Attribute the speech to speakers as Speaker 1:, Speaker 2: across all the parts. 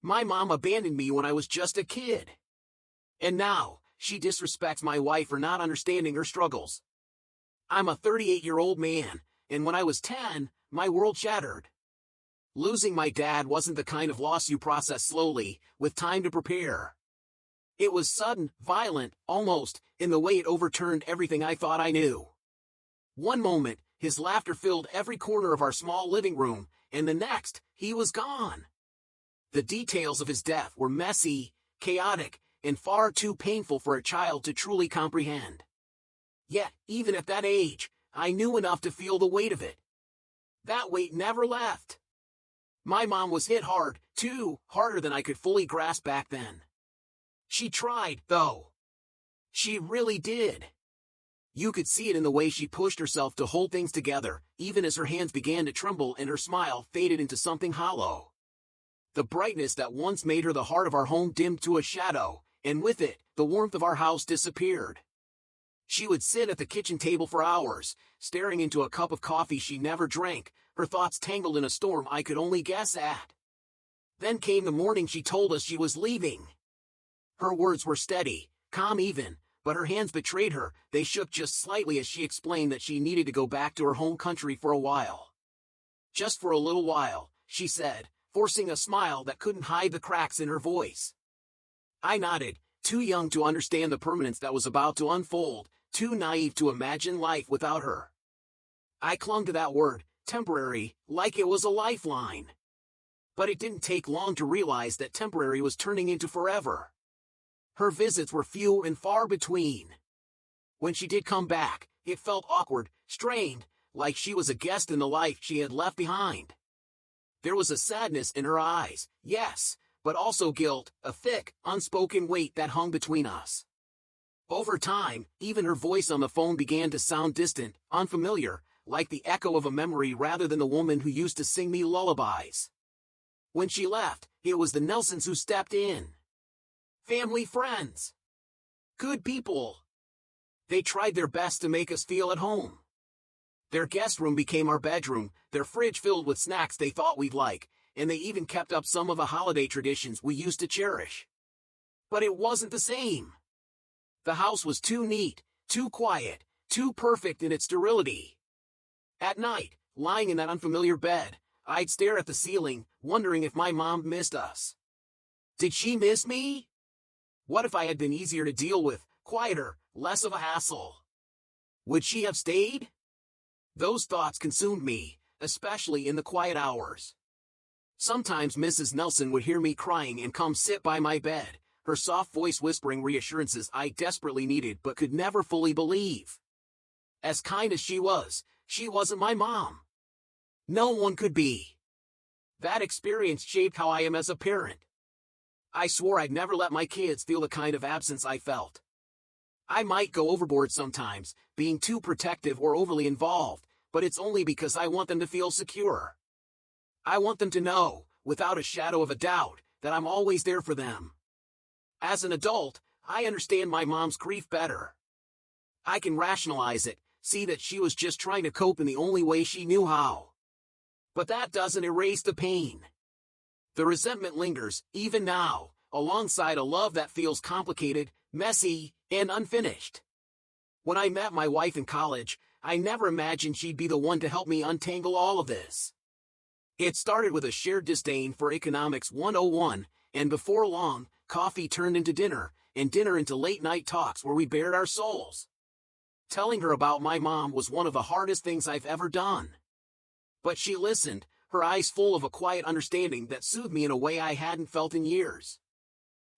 Speaker 1: My mom abandoned me when I was just a kid. And now, she disrespects my wife for not understanding her struggles. I'm a 38-year-old man, and when I was 10, my world shattered. Losing my dad wasn't the kind of loss you process slowly, with time to prepare. It was sudden, violent, almost, in the way it overturned everything I thought I knew. One moment, his laughter filled every corner of our small living room, and the next, he was gone. The details of his death were messy, chaotic, and far too painful for a child to truly comprehend. Yet, even at that age, I knew enough to feel the weight of it. That weight never left. My mom was hit hard, too, harder than I could fully grasp back then. She tried, though. She really did. You could see it in the way she pushed herself to hold things together, even as her hands began to tremble and her smile faded into something hollow. The brightness that once made her the heart of our home dimmed to a shadow, and with it, the warmth of our house disappeared. She would sit at the kitchen table for hours, staring into a cup of coffee she never drank, her thoughts tangled in a storm I could only guess at. Then came the morning she told us she was leaving. Her words were steady, calm even, but her hands betrayed her. They shook just slightly as she explained that she needed to go back to her home country for a while. Just for a little while, she said, forcing a smile that couldn't hide the cracks in her voice. I nodded, too young to understand the permanence that was about to unfold, too naive to imagine life without her. I clung to that word, temporary, like it was a lifeline. But it didn't take long to realize that temporary was turning into forever. Her visits were few and far between. When she did come back, it felt awkward, strained, like she was a guest in the life she had left behind. There was a sadness in her eyes, yes, but also guilt, a thick, unspoken weight that hung between us. Over time, even her voice on the phone began to sound distant, unfamiliar, like the echo of a memory rather than the woman who used to sing me lullabies. When she left, it was the Nelsons who stepped in. Family friends. Good people. They tried their best to make us feel at home. Their guest room became our bedroom, their fridge filled with snacks they thought we'd like, and they even kept up some of the holiday traditions we used to cherish. But it wasn't the same. The house was too neat, too quiet, too perfect in its sterility. At night, lying in that unfamiliar bed, I'd stare at the ceiling, wondering if my mom missed us. Did she miss me? What if I had been easier to deal with, quieter, less of a hassle? Would she have stayed? Those thoughts consumed me, especially in the quiet hours. Sometimes Mrs. Nelson would hear me crying and come sit by my bed, her soft voice whispering reassurances I desperately needed but could never fully believe. As kind as she wasn't my mom. No one could be. That experience shaped how I am as a parent. I swore I'd never let my kids feel the kind of absence I felt. I might go overboard sometimes, being too protective or overly involved, but it's only because I want them to feel secure. I want them to know, without a shadow of a doubt, that I'm always there for them. As an adult, I understand my mom's grief better. I can rationalize it, see that she was just trying to cope in the only way she knew how. But that doesn't erase the pain. The resentment lingers, even now, alongside a love that feels complicated, messy, and unfinished. When I met my wife in college, I never imagined she'd be the one to help me untangle all of this. It started with a shared disdain for economics 101, and before long, coffee turned into dinner, and dinner into late-night talks where we bared our souls. Telling her about my mom was one of the hardest things I've ever done. But she listened, her eyes full of a quiet understanding that soothed me in a way I hadn't felt in years.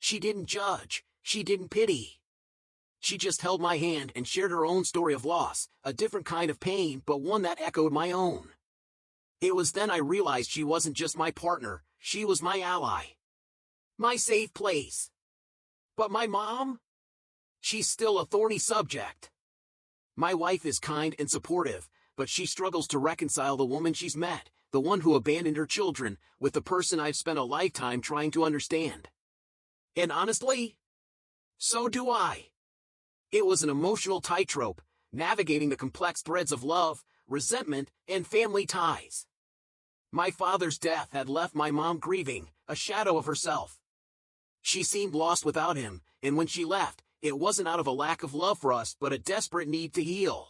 Speaker 1: She didn't judge, she didn't pity. She just held my hand and shared her own story of loss, a different kind of pain but one that echoed my own. It was then I realized she wasn't just my partner, she was my ally. My safe place. But my mom? She's still a thorny subject. My wife is kind and supportive, but she struggles to reconcile the woman she's met, the one who abandoned her children, with the person I've spent a lifetime trying to understand. And honestly, so do I. It was an emotional tightrope, navigating the complex threads of love, resentment, and family ties. My father's death had left my mom grieving, a shadow of herself. She seemed lost without him, and when she left, it wasn't out of a lack of love for us but a desperate need to heal.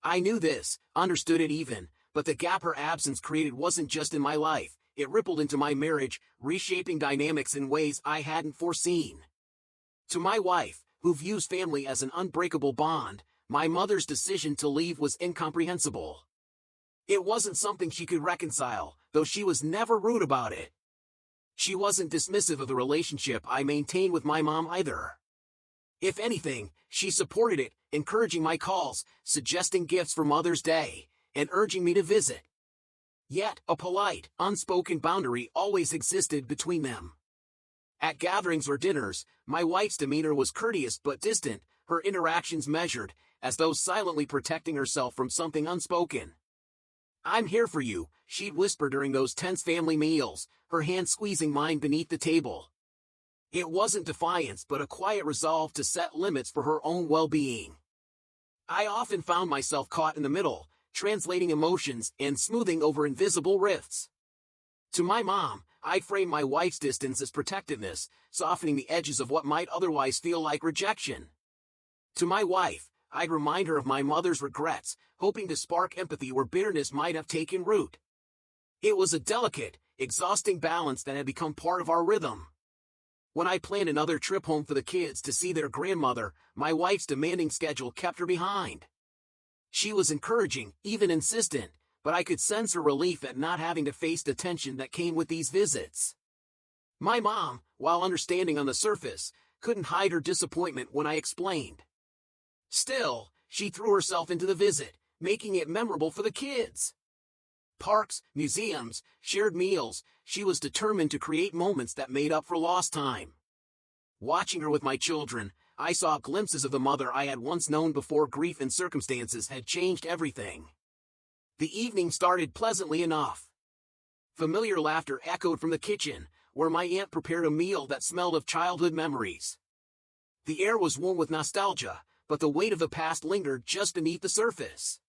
Speaker 1: I knew this, understood it even, but the gap her absence created wasn't just in my life, it rippled into my marriage, reshaping dynamics in ways I hadn't foreseen. To my wife, who views family as an unbreakable bond, my mother's decision to leave was incomprehensible. It wasn't something she could reconcile, though she was never rude about it. She wasn't dismissive of the relationship I maintained with my mom either. If anything, she supported it, encouraging my calls, suggesting gifts for Mother's Day, and urging me to visit. Yet, a polite, unspoken boundary always existed between them. At gatherings or dinners, my wife's demeanor was courteous but distant, her interactions measured, as though silently protecting herself from something unspoken. "I'm here for you," she'd whisper during those tense family meals, her hand squeezing mine beneath the table. It wasn't defiance but a quiet resolve to set limits for her own well-being. I often found myself caught in the middle, translating emotions and smoothing over invisible rifts. To my mom, I framed my wife's distance as protectiveness, softening the edges of what might otherwise feel like rejection. To my wife, I'd remind her of my mother's regrets, hoping to spark empathy where bitterness might have taken root. It was a delicate, exhausting balance that had become part of our rhythm. When I planned another trip home for the kids to see their grandmother, my wife's demanding schedule kept her behind. She was encouraging, even insistent, but I could sense her relief at not having to face the tension that came with these visits. My mom, while understanding on the surface, couldn't hide her disappointment when I explained. Still, she threw herself into the visit, making it memorable for the kids. Parks, museums, shared meals, she was determined to create moments that made up for lost time. Watching her with my children, I saw glimpses of the mother I had once known before grief and circumstances had changed everything. The evening started pleasantly enough. Familiar laughter echoed from the kitchen, where my aunt prepared a meal that smelled of childhood memories. The air was warm with nostalgia, but the weight of the past lingered just beneath the surface.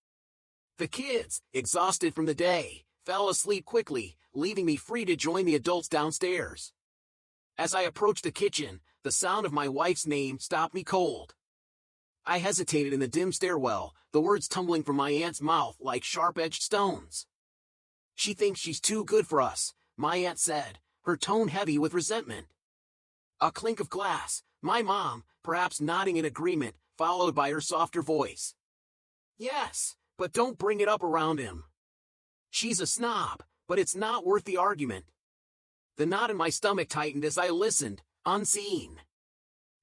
Speaker 1: The kids, exhausted from the day, fell asleep quickly, leaving me free to join the adults downstairs. As I approached the kitchen, the sound of my wife's name stopped me cold. I hesitated in the dim stairwell, the words tumbling from my aunt's mouth like sharp-edged stones. "She thinks she's too good for us," my aunt said, her tone heavy with resentment. A clink of glass, my mom, perhaps nodding in agreement, followed by her softer voice. "Yes, but don't bring it up around him. She's a snob, but it's not worth the argument." The knot in my stomach tightened as I listened, unseen.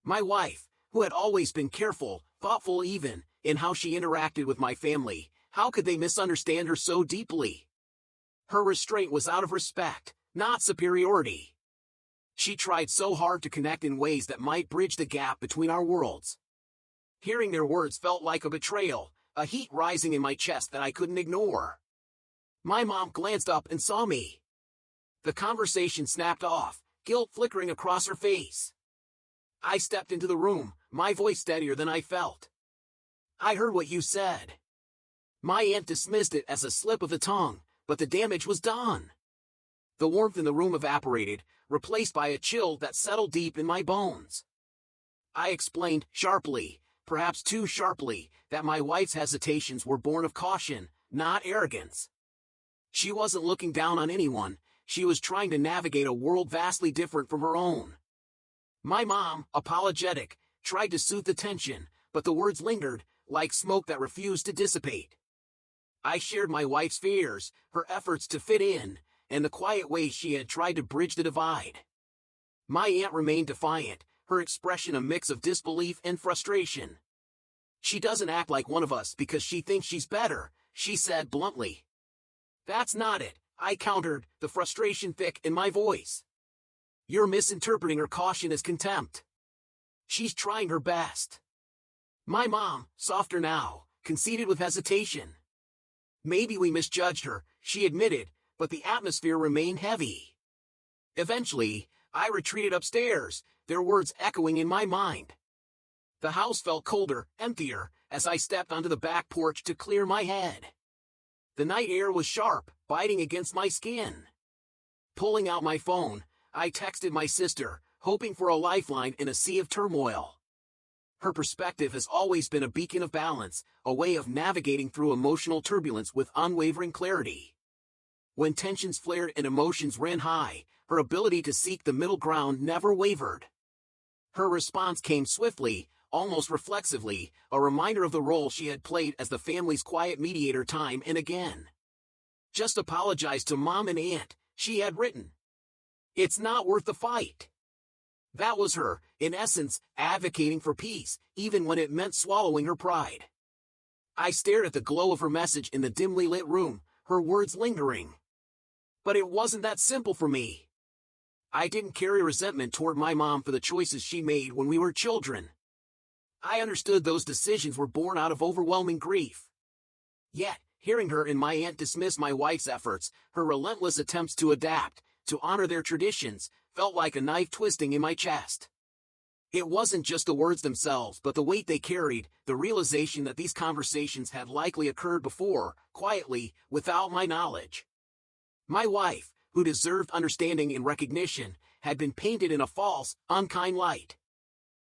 Speaker 1: My wife, who had always been careful, thoughtful even, in how she interacted with my family, how could they misunderstand her so deeply? Her restraint was out of respect, not superiority. She tried so hard to connect in ways that might bridge the gap between our worlds. Hearing their words felt like a betrayal, a heat rising in my chest that I couldn't ignore. My mom glanced up and saw me. The conversation snapped off, guilt flickering across her face. I stepped into the room, my voice steadier than I felt. "I heard what you said." My aunt dismissed it as a slip of the tongue, but the damage was done. The warmth in the room evaporated, replaced by a chill that settled deep in my bones. I explained, sharply, perhaps too sharply, that my wife's hesitations were born of caution, not arrogance. She wasn't looking down on anyone, she was trying to navigate a world vastly different from her own. My mom, apologetic, tried to soothe the tension, but the words lingered, like smoke that refused to dissipate. I shared my wife's fears, her efforts to fit in, and the quiet ways she had tried to bridge the divide. My aunt remained defiant, her expression a mix of disbelief and frustration. "She doesn't act like one of us because she thinks she's better," she said bluntly. "That's not it," I countered, the frustration thick in my voice. "You're misinterpreting her caution as contempt. She's trying her best." My mom, softer now, conceded with hesitation. "Maybe we misjudged her," she admitted, but the atmosphere remained heavy. Eventually, I retreated upstairs, their words echoing in my mind. The house felt colder, emptier, as I stepped onto the back porch to clear my head. The night air was sharp, biting against my skin. Pulling out my phone, I texted my sister, hoping for a lifeline in a sea of turmoil. Her perspective has always been a beacon of balance, a way of navigating through emotional turbulence with unwavering clarity. When tensions flared and emotions ran high, her ability to seek the middle ground never wavered. Her response came swiftly, almost reflexively, a reminder of the role she had played as the family's quiet mediator time and again. "Just apologize to Mom and Aunt," she had written. "It's not worth the fight." That was her, in essence, advocating for peace, even when it meant swallowing her pride. I stared at the glow of her message in the dimly lit room, her words lingering. But it wasn't that simple for me. I didn't carry resentment toward my mom for the choices she made when we were children. I understood those decisions were born out of overwhelming grief. Yet, hearing her and my aunt dismiss my wife's efforts, her relentless attempts to adapt, to honor their traditions, felt like a knife twisting in my chest. It wasn't just the words themselves but the weight they carried, the realization that these conversations had likely occurred before, quietly, without my knowledge. My wife, who deserved understanding and recognition, had been painted in a false, unkind light.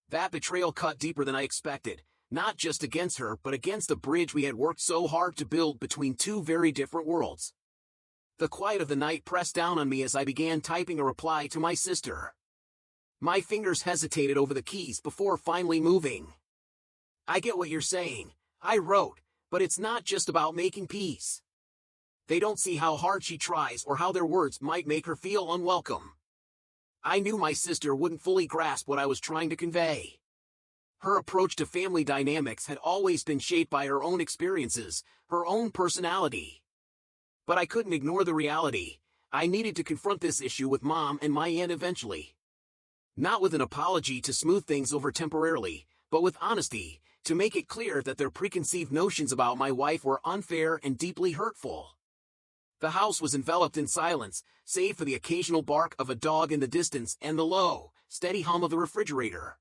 Speaker 1: That betrayal cut deeper than I expected, not just against her but against the bridge we had worked so hard to build between two very different worlds. The quiet of the night pressed down on me as I began typing a reply to my sister. My fingers hesitated over the keys before finally moving. "I get what you're saying," I wrote, "but it's not just about making peace. They don't see how hard she tries or how their words might make her feel unwelcome." I knew my sister wouldn't fully grasp what I was trying to convey. Her approach to family dynamics had always been shaped by her own experiences, her own personality. But I couldn't ignore the reality. I needed to confront this issue with Mom and my aunt eventually. Not with an apology to smooth things over temporarily, but with honesty, to make it clear that their preconceived notions about my wife were unfair and deeply hurtful. The house was enveloped in silence, save for the occasional bark of a dog in the distance and the low, steady hum of the refrigerator.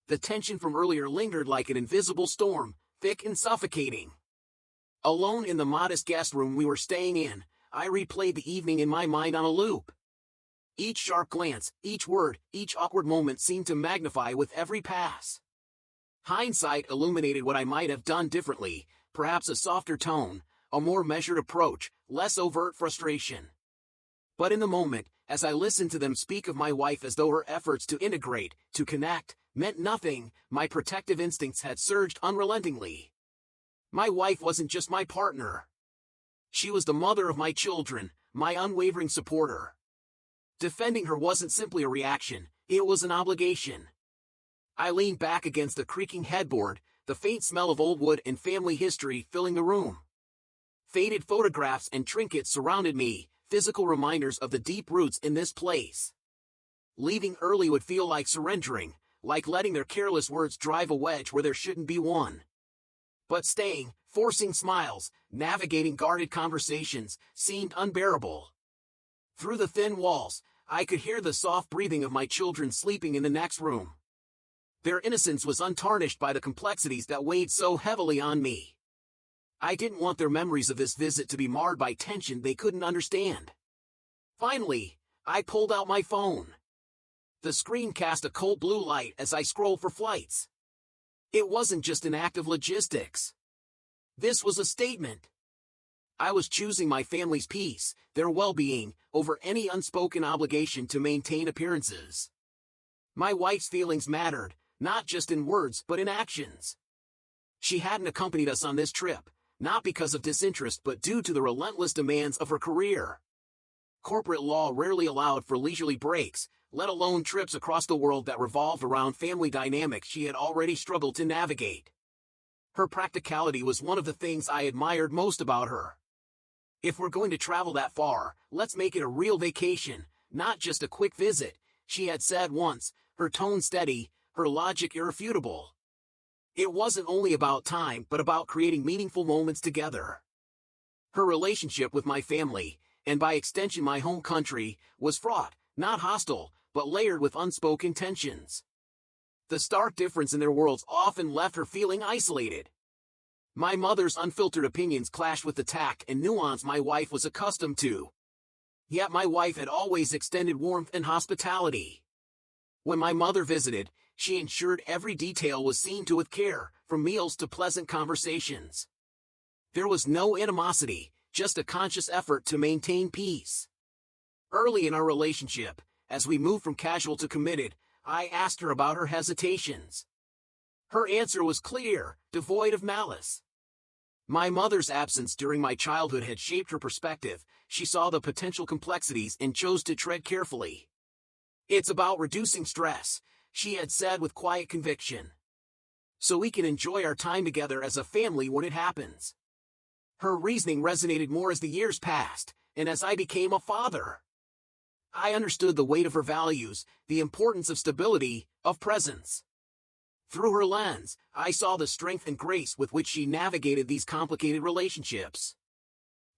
Speaker 1: The tension from earlier lingered like an invisible storm, thick and suffocating. Alone in the modest guest room we were staying in, I replayed the evening in my mind on a loop. Each sharp glance, each word, each awkward moment seemed to magnify with every pass. Hindsight illuminated what I might have done differently, perhaps a softer tone, a more measured approach, less overt frustration. But in the moment, as I listened to them speak of my wife as though her efforts to integrate, to connect, meant nothing, my protective instincts had surged unrelentingly. My wife wasn't just my partner. She was the mother of my children, my unwavering supporter. Defending her wasn't simply a reaction, it was an obligation. I leaned back against the creaking headboard, the faint smell of old wood and family history filling the room. Faded photographs and trinkets surrounded me, physical reminders of the deep roots in this place. Leaving early would feel like surrendering, like letting their careless words drive a wedge where there shouldn't be one. But staying, forcing smiles, navigating guarded conversations, seemed unbearable. Through the thin walls, I could hear the soft breathing of my children sleeping in the next room. Their innocence was untarnished by the complexities that weighed so heavily on me. I didn't want their memories of this visit to be marred by tension they couldn't understand. Finally, I pulled out my phone. The screen cast a cold blue light as I scrolled for flights. It wasn't just an act of logistics. This was a statement. I was choosing my family's peace, their well-being, over any unspoken obligation to maintain appearances. My wife's feelings mattered, not just in words but in actions. She hadn't accompanied us on this trip, not because of disinterest but due to the relentless demands of her career. Corporate law rarely allowed for leisurely breaks, let alone trips across the world that revolved around family dynamics she had already struggled to navigate. Her practicality was one of the things I admired most about her. "If we're going to travel that far, let's make it a real vacation, not just a quick visit," she had said once, her tone steady, her logic irrefutable. It wasn't only about time but about creating meaningful moments together. Her relationship with my family, and by extension my home country, was fraught, not hostile, but layered with unspoken tensions. The stark difference in their worlds often left her feeling isolated. My mother's unfiltered opinions clashed with the tact and nuance my wife was accustomed to. Yet my wife had always extended warmth and hospitality. When my mother visited, she ensured every detail was seen to with care, from meals to pleasant conversations. There was no animosity, just a conscious effort to maintain peace. Early in our relationship, as we moved from casual to committed, I asked her about her hesitations. Her answer was clear, devoid of malice. My mother's absence during my childhood had shaped her perspective. She saw the potential complexities and chose to tread carefully. It's about reducing stress, she had said with quiet conviction. So we can enjoy our time together as a family when it happens. Her reasoning resonated more as the years passed, and as I became a father. I understood the weight of her values, the importance of stability, of presence. Through her lens, I saw the strength and grace with which she navigated these complicated relationships.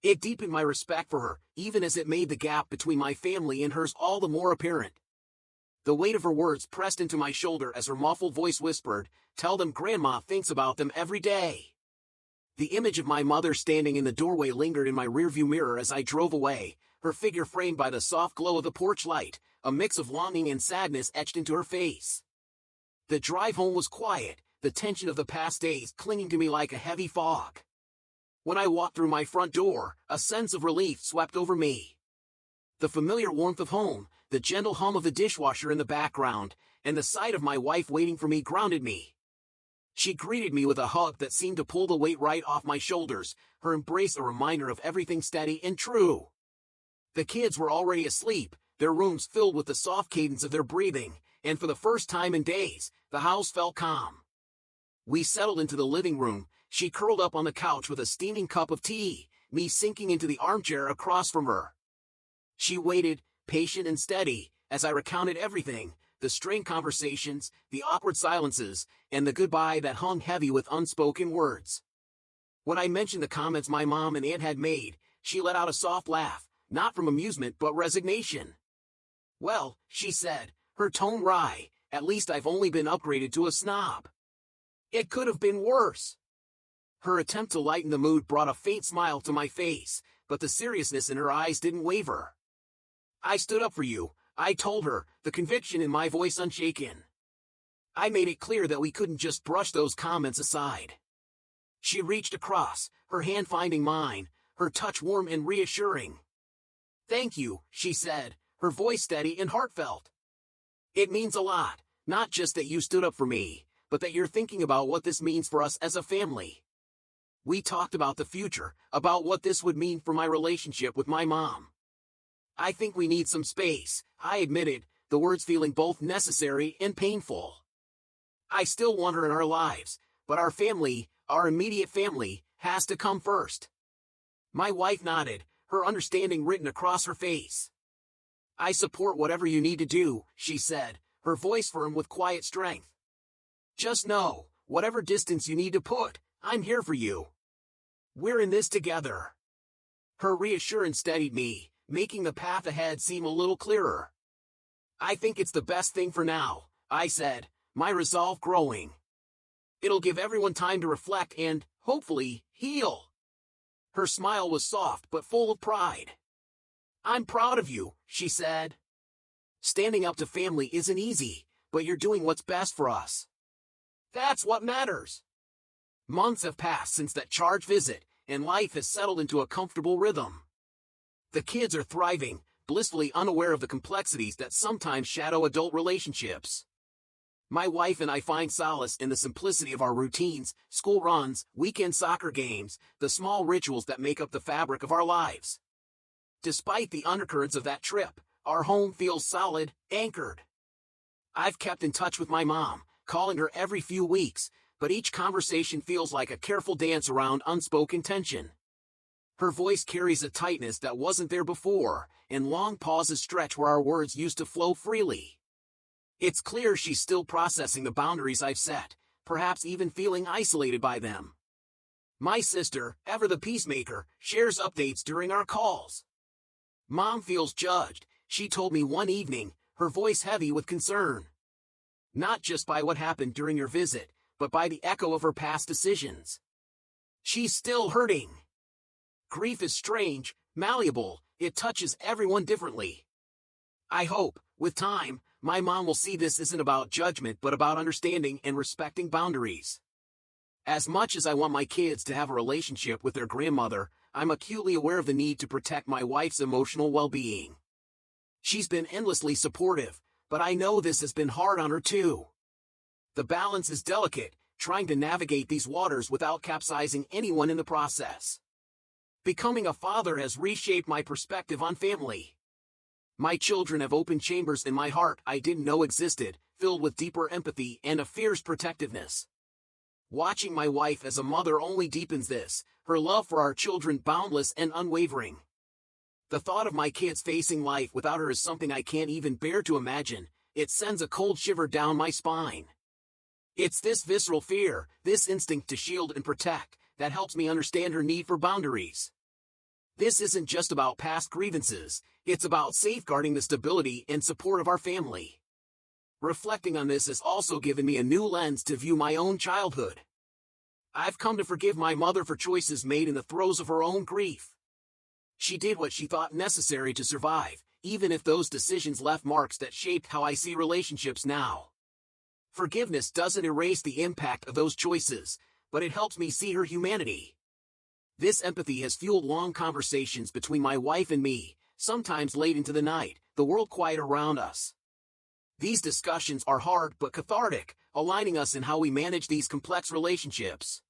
Speaker 1: It deepened my respect for her, even as it made the gap between my family and hers all the more apparent. The weight of her words pressed into my shoulder as her muffled voice whispered, "Tell them Grandma thinks about them every day." The image of my mother standing in the doorway lingered in my rearview mirror as I drove away, her figure framed by the soft glow of the porch light, a mix of longing and sadness etched into her face. The drive home was quiet, the tension of the past days clinging to me like a heavy fog. When I walked through my front door, a sense of relief swept over me. The familiar warmth of home, the gentle hum of the dishwasher in the background, and the sight of my wife waiting for me grounded me. She greeted me with a hug that seemed to pull the weight right off my shoulders, her embrace a reminder of everything steady and true. The kids were already asleep, their rooms filled with the soft cadence of their breathing, and for the first time in days, the house felt calm. We settled into the living room, she curled up on the couch with a steaming cup of tea, me sinking into the armchair across from her. She waited, patient and steady, as I recounted everything, the strained conversations, the awkward silences, and the goodbye that hung heavy with unspoken words. When I mentioned the comments my mom and aunt had made, she let out a soft laugh, not from amusement but resignation. "Well," she said, her tone wry, "at least I've only been upgraded to a snob. It could have been worse." Her attempt to lighten the mood brought a faint smile to my face, but the seriousness in her eyes didn't waver. "I stood up for you," I told her, the conviction in my voice unshaken. I made it clear that we couldn't just brush those comments aside. She reached across, her hand finding mine, her touch warm and reassuring. "Thank you," she said, her voice steady and heartfelt. "It means a lot, not just that you stood up for me, but that you're thinking about what this means for us as a family." We talked about the future, about what this would mean for my relationship with my mom. "I think we need some space," I admitted, the words feeling both necessary and painful. "I still want her in our lives, but our family, our immediate family, has to come first." My wife nodded, her understanding written across her face. "I support whatever you need to do," she said, her voice firm with quiet strength. "Just know, whatever distance you need to put, I'm here for you. We're in this together." Her reassurance steadied me, making the path ahead seem a little clearer. "I think it's the best thing for now," I said, my resolve growing. "It'll give everyone time to reflect and, hopefully, heal." Her smile was soft but full of pride. "I'm proud of you," she said. "Standing up to family isn't easy, but you're doing what's best for us. That's what matters." Months have passed since that charge visit, and life has settled into a comfortable rhythm. The kids are thriving, blissfully unaware of the complexities that sometimes shadow adult relationships. My wife and I find solace in the simplicity of our routines, school runs, weekend soccer games, the small rituals that make up the fabric of our lives. Despite the undercurrents of that trip, our home feels solid, anchored. I've kept in touch with my mom, calling her every few weeks, but each conversation feels like a careful dance around unspoken tension. Her voice carries a tightness that wasn't there before, and long pauses stretch where our words used to flow freely. It's clear she's still processing the boundaries I've set, perhaps even feeling isolated by them. My sister, ever the peacemaker, shares updates during our calls. "Mom feels judged," she told me one evening, her voice heavy with concern. "Not just by what happened during your visit, but by the echo of her past decisions." She's still hurting. Grief is strange, malleable, it touches everyone differently. I hope, with time, my mom will see this isn't about judgment but about understanding and respecting boundaries. As much as I want my kids to have a relationship with their grandmother, I'm acutely aware of the need to protect my wife's emotional well-being. She's been endlessly supportive, but I know this has been hard on her too. The balance is delicate, trying to navigate these waters without capsizing anyone in the process. Becoming a father has reshaped my perspective on family. My children have opened chambers in my heart I didn't know existed, filled with deeper empathy and a fierce protectiveness. Watching my wife as a mother only deepens this, her love for our children boundless and unwavering. The thought of my kids facing life without her is something I can't even bear to imagine, it sends a cold shiver down my spine. It's this visceral fear, this instinct to shield and protect, that helps me understand her need for boundaries. This isn't just about past grievances, it's about safeguarding the stability and support of our family. Reflecting on this has also given me a new lens to view my own childhood. I've come to forgive my mother for choices made in the throes of her own grief. She did what she thought necessary to survive, even if those decisions left marks that shaped how I see relationships now. Forgiveness doesn't erase the impact of those choices, but it helps me see her humanity. This empathy has fueled long conversations between my wife and me, sometimes late into the night, the world quiet around us. These discussions are hard but cathartic, aligning us in how we manage these complex relationships.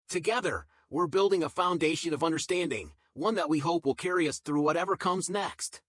Speaker 1: Together, we're building a foundation of understanding, one that we hope will carry us through whatever comes next.